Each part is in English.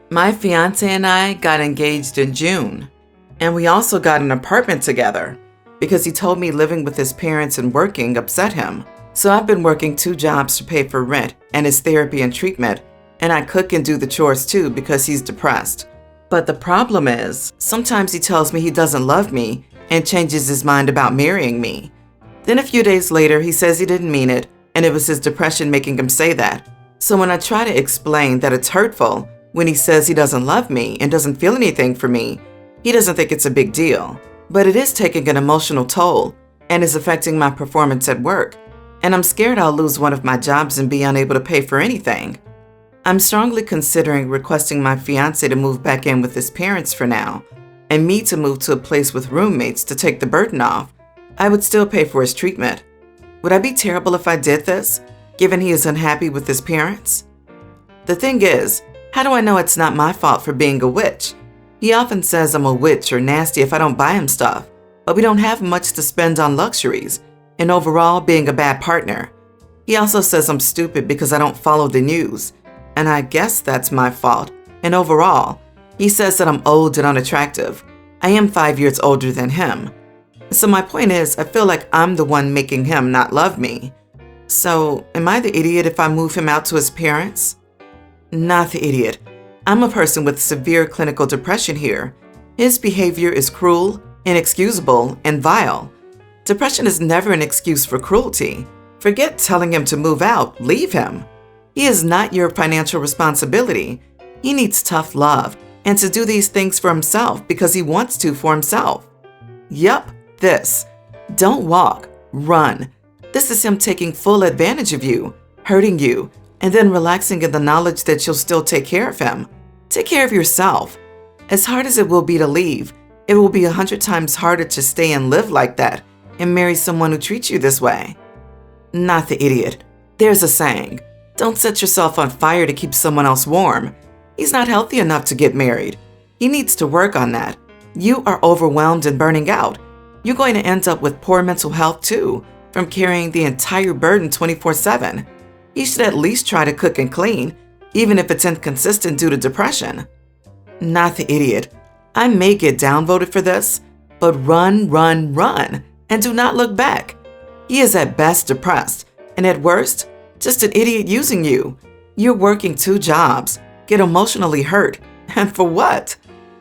My fiance and I got engaged in June, and we also got an apartment together because he told me living with his parents and working upset him. So I've been working 2 jobs to pay for rent and his therapy and treatment, and I cook and do the chores too because he's depressed. But the problem is, sometimes he tells me he doesn't love me and changes his mind about marrying me. Then a few days later, he says he didn't mean it, and it was his depression making him say that. So when I try to explain that it's hurtful when he says he doesn't love me and doesn't feel anything for me, he doesn't think it's a big deal. But it is taking an emotional toll and is affecting my performance at work. And I'm scared I'll lose one of my jobs and be unable to pay for anything. I'm strongly considering requesting my fiance to move back in with his parents for now, and me to move to a place with roommates to take the burden off. I would still pay for his treatment. Would I be terrible if I did this, given he is unhappy with his parents? The thing is, how do I know it's not my fault for being a witch? He often says I'm a witch or nasty if I don't buy him stuff, but we don't have much to spend on luxuries, and overall being a bad partner. He also says I'm stupid because I don't follow the news, and I guess that's my fault. And overall, he says that I'm old and unattractive. I am 5 years older than him. So my point is, I feel like I'm the one making him not love me. So, am I the idiot if I move him out to his parents? Not the idiot. I'm a person with severe clinical depression here. His behavior is cruel, inexcusable, and vile. Depression is never an excuse for cruelty. Forget telling him to move out, leave him. He is not your financial responsibility. He needs tough love and to do these things for himself because he wants to for himself. Yup, this. Don't walk, run. This is him taking full advantage of you, hurting you, and then relaxing in the knowledge that you'll still take care of him. Take care of yourself. As hard as it will be to leave, it will be 100 times harder to stay and live like that and marry someone who treats you this way. Not the idiot. There's a saying, don't set yourself on fire to keep someone else warm. He's not healthy enough to get married. He needs to work on that. You are overwhelmed and burning out. You're going to end up with poor mental health too, from carrying the entire burden 24/7. He should at least try to cook and clean, even if it's inconsistent due to depression. Not the idiot. I may get downvoted for this, but run, run, run, and do not look back. He is at best depressed, and at worst, just an idiot using you. You're working 2 jobs, get emotionally hurt, and for what?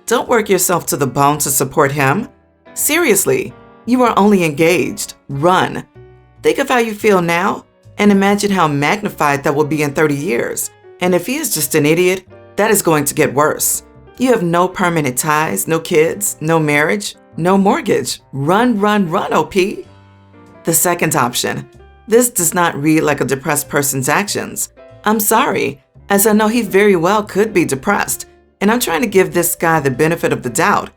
Don't work yourself to the bone to support him. Seriously, you are only engaged. Run. Think of how you feel now, and imagine how magnified that will be in 30 years. And if he is just an idiot, that is going to get worse. You have no permanent ties, no kids, no marriage, no mortgage. Run, run, run, OP. The second option. This does not read like a depressed person's actions. I'm sorry, as I know he very well could be depressed, and I'm trying to give this guy the benefit of the doubt.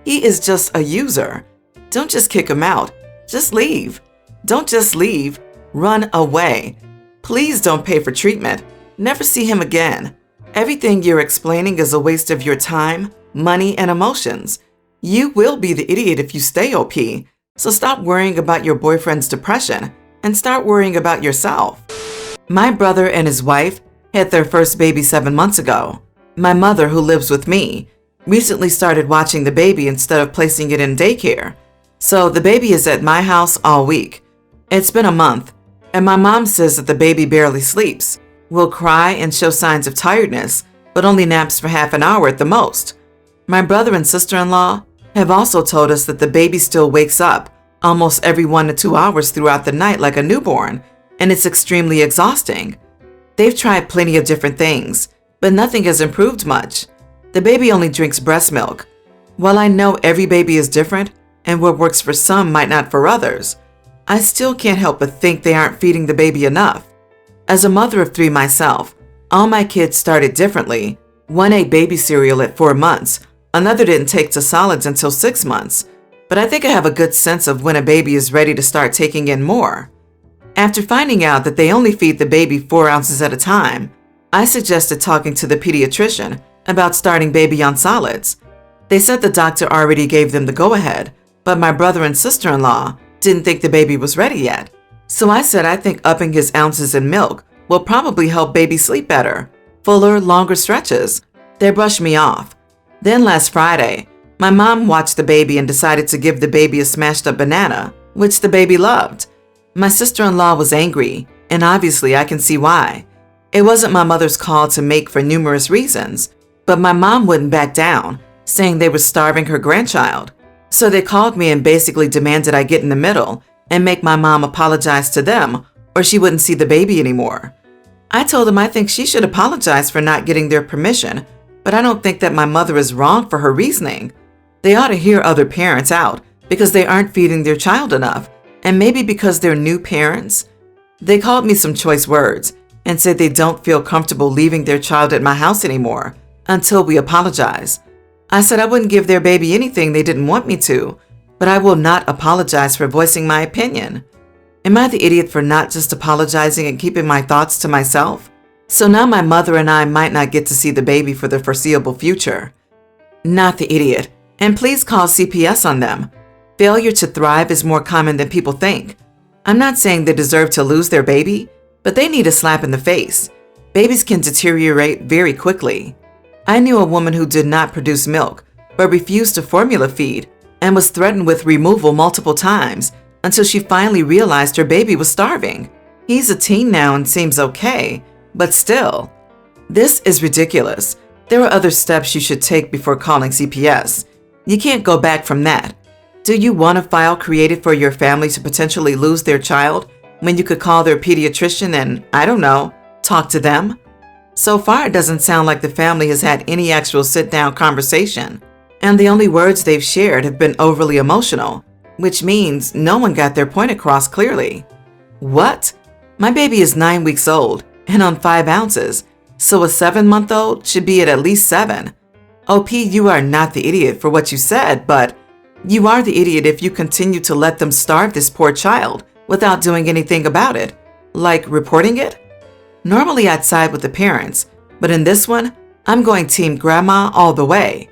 He is just a user. Don't just kick him out. Just leave. Don't just leave. Run away. Please don't pay for treatment. Never see him again. Everything you're explaining is a waste of your time, money, and emotions. You will be the idiot if you stay OP. So stop worrying about your boyfriend's depression and start worrying about yourself. My brother and his wife had their first baby 7 months ago. My mother, who lives with me, recently started watching the baby instead of placing it in daycare. So the baby is at my house all week. It's been a month, and my mom says that the baby barely sleeps, will cry and show signs of tiredness, but only naps for half an hour at the most. My brother and sister-in-law have also told us that the baby still wakes up almost every 1 to 2 hours throughout the night like a newborn, and it's extremely exhausting. They've tried plenty of different things, but nothing has improved much. The baby only drinks breast milk. While I know every baby is different, and what works for some might not for others, I still can't help but think they aren't feeding the baby enough. As a mother of 3 myself, all my kids started differently. One ate baby cereal at 4 months, another didn't take to solids until 6 months, but I think I have a good sense of when a baby is ready to start taking in more. After finding out that they only feed the baby 4 ounces at a time, I suggested talking to the pediatrician about starting baby on solids. They said the doctor already gave them the go-ahead, but my brother and sister-in-law didn't think the baby was ready yet. So I said I think upping his ounces in milk will probably help baby sleep better, fuller, longer stretches. They brushed me off. Then last Friday, my mom watched the baby and decided to give the baby a smashed up banana, which the baby loved. My sister-in-law was angry, and obviously I can see why. It wasn't my mother's call to make for numerous reasons, but my mom wouldn't back down, saying they were starving her grandchild. So they called me and basically demanded I get in the middle and make my mom apologize to them, or she wouldn't see the baby anymore. I told them I think she should apologize for not getting their permission, but I don't think that my mother is wrong for her reasoning. They ought to hear other parents out because they aren't feeding their child enough, and maybe because they're new parents. They called me some choice words and said they don't feel comfortable leaving their child at my house anymore until we apologize. I said I wouldn't give their baby anything they didn't want me to, but I will not apologize for voicing my opinion. Am I the idiot for not just apologizing and keeping my thoughts to myself? So now my mother and I might not get to see the baby for the foreseeable future. Not the idiot, and please call CPS on them. Failure to thrive is more common than people think. I'm not saying they deserve to lose their baby, but they need a slap in the face. Babies can deteriorate very quickly. I knew a woman who did not produce milk, but refused to formula feed and was threatened with removal multiple times until she finally realized her baby was starving. He's a teen now and seems okay, but still. This is ridiculous. There are other steps you should take before calling CPS. You can't go back from that. Do you want a file created for your family to potentially lose their child when you could call their pediatrician and, I don't know, talk to them? So far, it doesn't sound like the family has had any actual sit-down conversation, and the only words they've shared have been overly emotional, which means no one got their point across clearly. What? My baby is 9 weeks old and on 5 ounces, so a 7-month-old should be at least 7. OP, you are not the idiot for what you said, but you are the idiot if you continue to let them starve this poor child without doing anything about it, like reporting it. Normally I'd side with the parents, but in this one, I'm going Team Grandma all the way.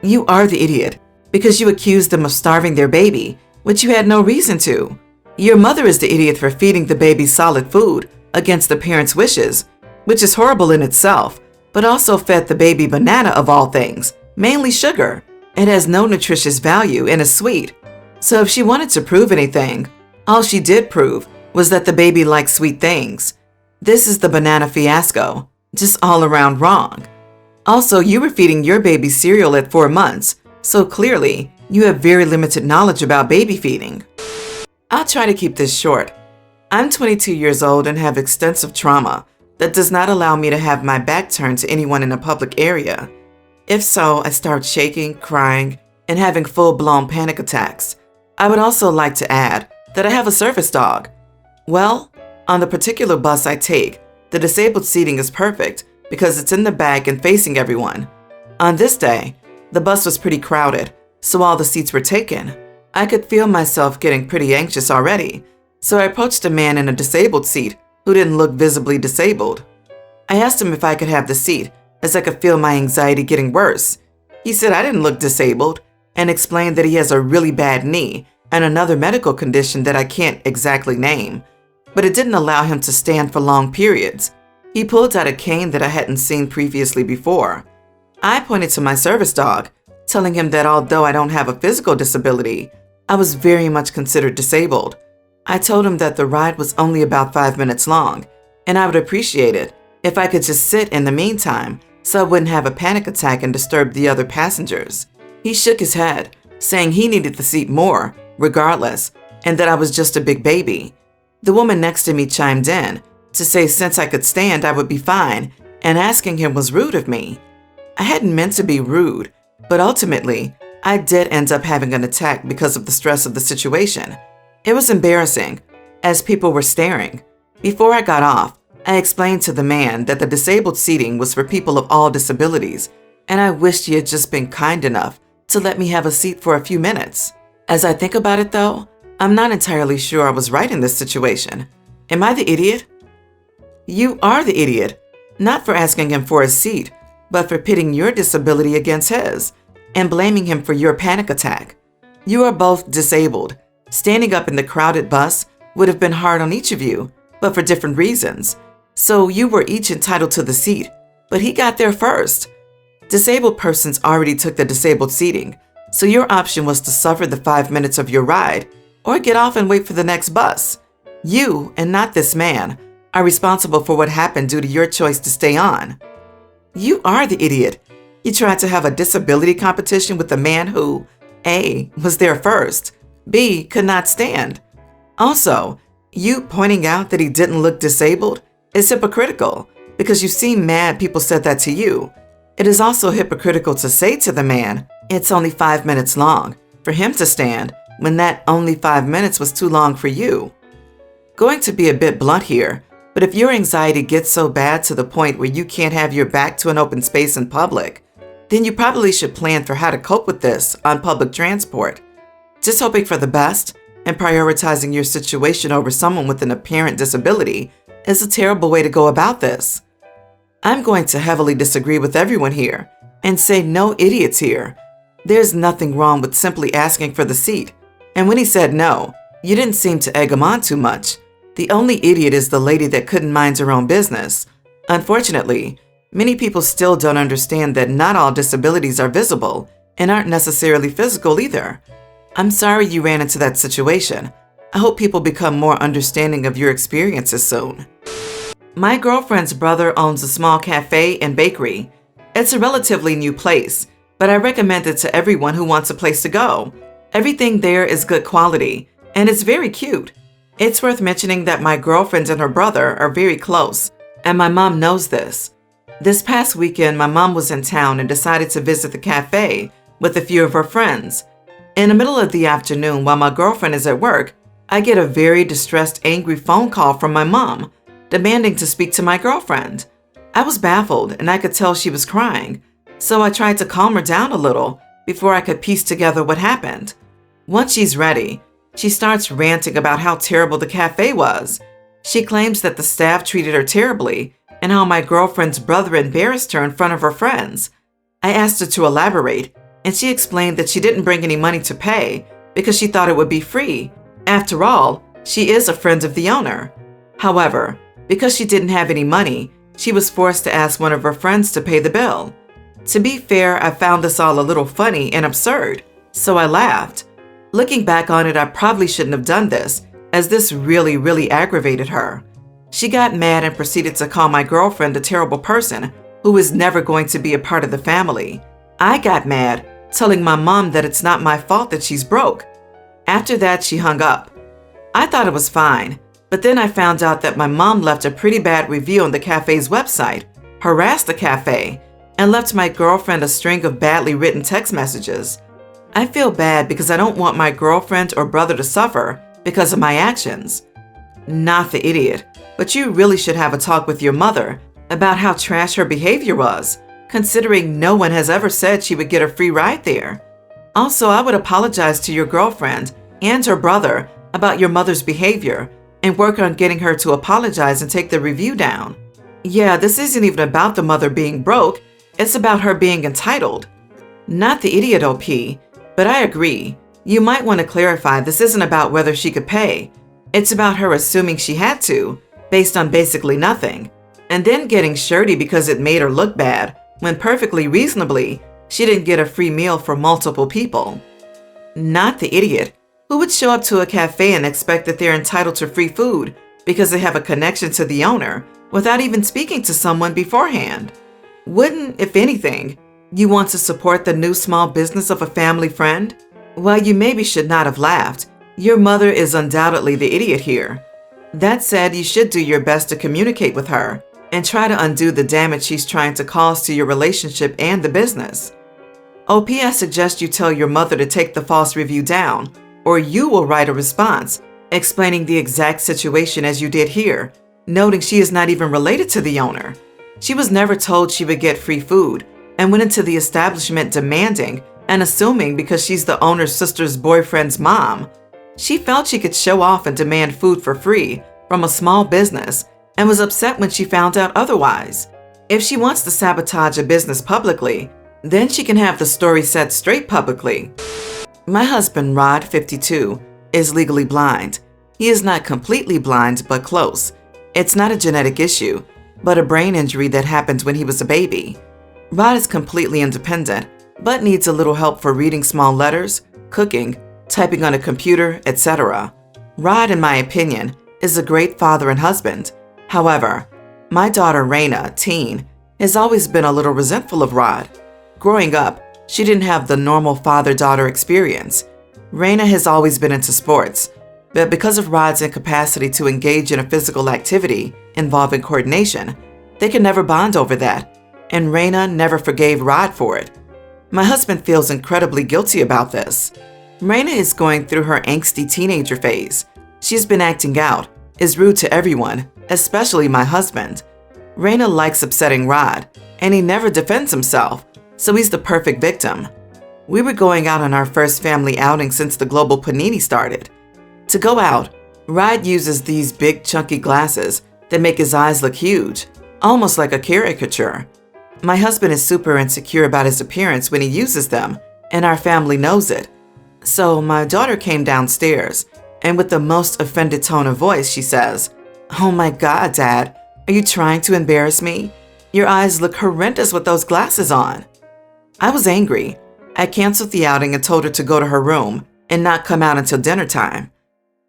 You are the idiot because you accused them of starving their baby, which you had no reason to. Your mother is the idiot for feeding the baby solid food against the parents' wishes, which is horrible in itself, but also fed the baby banana of all things, mainly sugar. It has no nutritious value and is sweet. So if she wanted to prove anything, all she did prove was that the baby likes sweet things. This is the banana fiasco, just all around wrong. Also, you were feeding your baby cereal at 4 months, so clearly you have very limited knowledge about baby feeding. I'll try to keep this short. I'm 22 years old and have extensive trauma that does not allow me to have my back turned to anyone in a public area. If so, I start shaking, crying, and having full-blown panic attacks. I would also like to add that I have a service dog. Well, on the particular bus I take, the disabled seating is perfect because it's in the back and facing everyone. On this day, the bus was pretty crowded, so all the seats were taken. I could feel myself getting pretty anxious already, so I approached a man in a disabled seat who didn't look visibly disabled. I asked him if I could have the seat, as I could feel my anxiety getting worse. He said I didn't look disabled and explained that he has a really bad knee and another medical condition that I can't exactly name, but it didn't allow him to stand for long periods. He pulled out a cane that I hadn't seen previously before. I pointed to my service dog, telling him that although I don't have a physical disability, I was very much considered disabled. I told him that the ride was only about 5 minutes long, and I would appreciate it if I could just sit in the meantime so I wouldn't have a panic attack and disturb the other passengers. He shook his head, saying he needed the seat more, regardless, and that I was just a big baby. The woman next to me chimed in to say since I could stand, I would be fine, and asking him was rude of me. I hadn't meant to be rude, but ultimately, I did end up having an attack because of the stress of the situation. It was embarrassing, as people were staring. Before I got off, I explained to the man that the disabled seating was for people of all disabilities, and I wished he had just been kind enough to let me have a seat for a few minutes. As I think about it though, I'm not entirely sure I was right in this situation. Am I the idiot? You are the idiot, not for asking him for a seat, but for pitting your disability against his and blaming him for your panic attack. You are both disabled. Standing up in the crowded bus would have been hard on each of you, but for different reasons. So you were each entitled to the seat, but he got there first. Disabled persons already took the disabled seating, so your option was to suffer the 5 minutes of your ride or get off and wait for the next bus. You, and not this man, are responsible for what happened due to your choice to stay on. You are the idiot. You tried to have a disability competition with a man who, A, was there first, B, could not stand. Also, you pointing out that he didn't look disabled is hypocritical because you seem mad people said that to you. It is also hypocritical to say to the man, it's only 5 minutes long, for him to stand when that only 5 minutes was too long for you. Going to be a bit blunt here, but if your anxiety gets so bad to the point where you can't have your back to an open space in public, then you probably should plan for how to cope with this on public transport. Just hoping for the best and prioritizing your situation over someone with an apparent disability is a terrible way to go about this. I'm going to heavily disagree with everyone here and say no idiots here. There's nothing wrong with simply asking for the seat. And when he said no, you didn't seem to egg him on too much. The only idiot is the lady that couldn't mind her own business. Unfortunately, many people still don't understand that not all disabilities are visible and aren't necessarily physical either. I'm sorry you ran into that situation. I hope people become more understanding of your experiences soon. My girlfriend's brother owns a small cafe and bakery. It's a relatively new place, but I recommend it to everyone who wants a place to go. Everything there is good quality, and it's very cute. It's worth mentioning that my girlfriend and her brother are very close, and my mom knows this. This past weekend, my mom was in town and decided to visit the cafe with a few of her friends. In the middle of the afternoon, while my girlfriend is at work, I get a very distressed, angry phone call from my mom, demanding to speak to my girlfriend. I was baffled and I could tell she was crying, so I tried to calm her down a little before I could piece together what happened. Once she's ready, she starts ranting about how terrible the cafe was. She claims that the staff treated her terribly and how my girlfriend's brother embarrassed her in front of her friends. I asked her to elaborate, and she explained that she didn't bring any money to pay because she thought it would be free. After all, she is a friend of the owner. However, because she didn't have any money, she was forced to ask one of her friends to pay the bill. To be fair, I found this all a little funny and absurd, so I laughed. Looking back on it, I probably shouldn't have done this, as this really aggravated her. She got mad and proceeded to call my girlfriend a terrible person who is never going to be a part of the family. I got mad, telling my mom that it's not my fault that she's broke. After that, she hung up. I thought it was fine, but then I found out that my mom left a pretty bad review on the cafe's website, harassed the cafe, and left my girlfriend a string of badly written text messages. I feel bad because I don't want my girlfriend or brother to suffer because of my actions. Not the idiot, but you really should have a talk with your mother about how trash her behavior was, considering no one has ever said she would get a free ride there. Also, I would apologize to your girlfriend and her brother about your mother's behavior and work on getting her to apologize and take the review down. Yeah, this isn't even about the mother being broke, it's about her being entitled. Not the idiot, OP, but I agree. You might want to clarify this isn't about whether she could pay. It's about her assuming she had to, based on basically nothing, and then getting shirty because it made her look bad, when perfectly reasonably, she didn't get a free meal for multiple people. Not the idiot who would show up to a cafe and expect that they're entitled to free food because they have a connection to the owner without even speaking to someone beforehand. Wouldn't, if anything, you want to support the new small business of a family friend? While you maybe should not have laughed, your mother is undoubtedly the idiot here. That said, you should do your best to communicate with her and try to undo the damage she's trying to cause to your relationship and the business. OP, I suggest you tell your mother to take the false review down, or you will write a response explaining the exact situation as you did here, noting she is not even related to the owner. She was never told she would get free food and went into the establishment demanding and assuming because she's the owner's sister's boyfriend's mom. She felt she could show off and demand food for free from a small business and was upset when she found out otherwise. If she wants to sabotage a business publicly, then she can have the story set straight publicly. My husband, Rod, 52, is legally blind. He is not completely blind, but close. It's not a genetic issue, but a brain injury that happened when he was a baby. Rod is completely independent, but needs a little help for reading small letters, cooking, typing on a computer, etc. Rod, in my opinion, is a great father and husband. However, my daughter Raina, teen, has always been a little resentful of Rod. Growing up, she didn't have the normal father-daughter experience. Raina has always been into sports, but because of Rod's incapacity to engage in a physical activity involving coordination, they could never bond over that, and Raina never forgave Rod for it. My husband feels incredibly guilty about this. Raina is going through her angsty teenager phase. She's been acting out, is rude to everyone, especially my husband. Raina likes upsetting Rod, and he never defends himself, so he's the perfect victim. We were going out on our first family outing since the global panini started. To go out, Rod uses these big chunky glasses that make his eyes look huge, almost like a caricature. My husband is super insecure about his appearance when he uses them, and our family knows it. So my daughter came downstairs, and with the most offended tone of voice, she says, "Oh my God, Dad, are you trying to embarrass me? Your eyes look horrendous with those glasses on." I was angry. I canceled the outing and told her to go to her room and not come out until dinner time.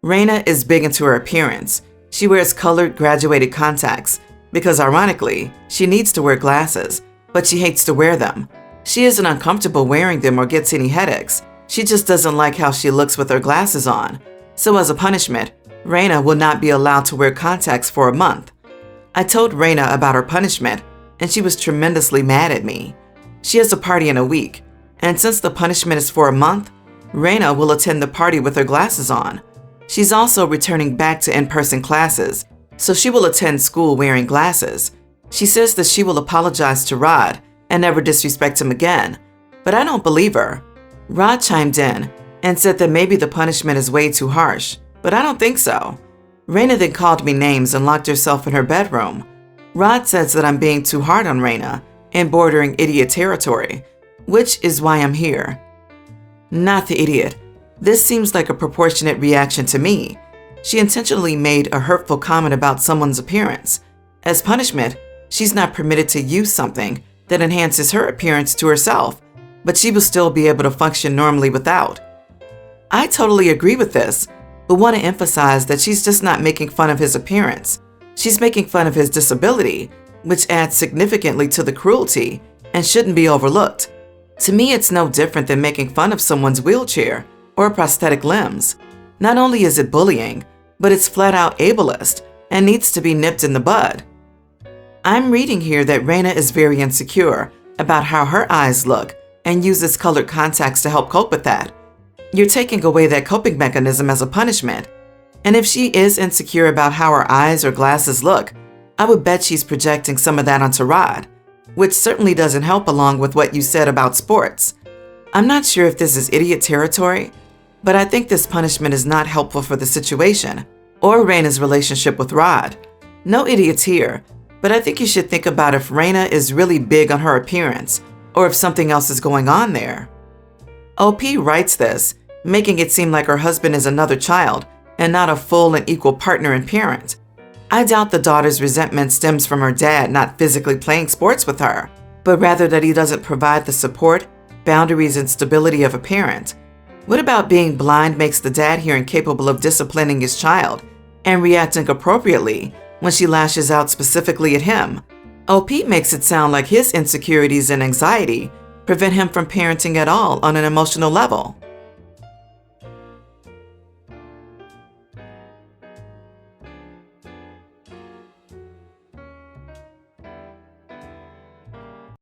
Raina is big into her appearance. She wears colored graduated contacts because, ironically, she needs to wear glasses, but she hates to wear them. She isn't uncomfortable wearing them or gets any headaches. She just doesn't like how she looks with her glasses on. So as a punishment, Raina will not be allowed to wear contacts for a month. I told Raina about her punishment, and she was tremendously mad at me. She has a party in a week, and since the punishment is for a month, Raina will attend the party with her glasses on. She's also returning back to in-person classes, so she will attend school wearing glasses. She says that she will apologize to Rod and never disrespect him again, but I don't believe her. Rod chimed in and said that maybe the punishment is way too harsh, but I don't think so. Raina then called me names and locked herself in her bedroom. Rod says that I'm being too hard on Raina and bordering idiot territory, which is why I'm here. Not the idiot. This seems like a proportionate reaction to me. She intentionally made a hurtful comment about someone's appearance. As punishment, she's not permitted to use something that enhances her appearance to herself, but she will still be able to function normally without. I totally agree with this, but want to emphasize that she's just not making fun of his appearance. She's making fun of his disability, which adds significantly to the cruelty and shouldn't be overlooked. To me, it's no different than making fun of someone's wheelchair or prosthetic limbs. Not only is it bullying, but it's flat out ableist and needs to be nipped in the bud. I'm reading here that Raina is very insecure about how her eyes look and uses colored contacts to help cope with that. You're taking away that coping mechanism as a punishment. And if she is insecure about how her eyes or glasses look, I would bet she's projecting some of that onto Rod, which certainly doesn't help along with what you said about sports. I'm not sure if this is idiot territory, but I think this punishment is not helpful for the situation or Raina's relationship with Rod. No idiots here, but I think you should think about if Raina is really big on her appearance or if something else is going on there. OP writes this, making it seem like her husband is another child and not a full and equal partner and parent. I doubt the daughter's resentment stems from her dad not physically playing sports with her, but rather that he doesn't provide the support, boundaries, and stability of a parent. What about being blind makes the dad here incapable of disciplining his child and reacting appropriately when she lashes out specifically at him? OP makes it sound like his insecurities and anxiety prevent him from parenting at all on an emotional level.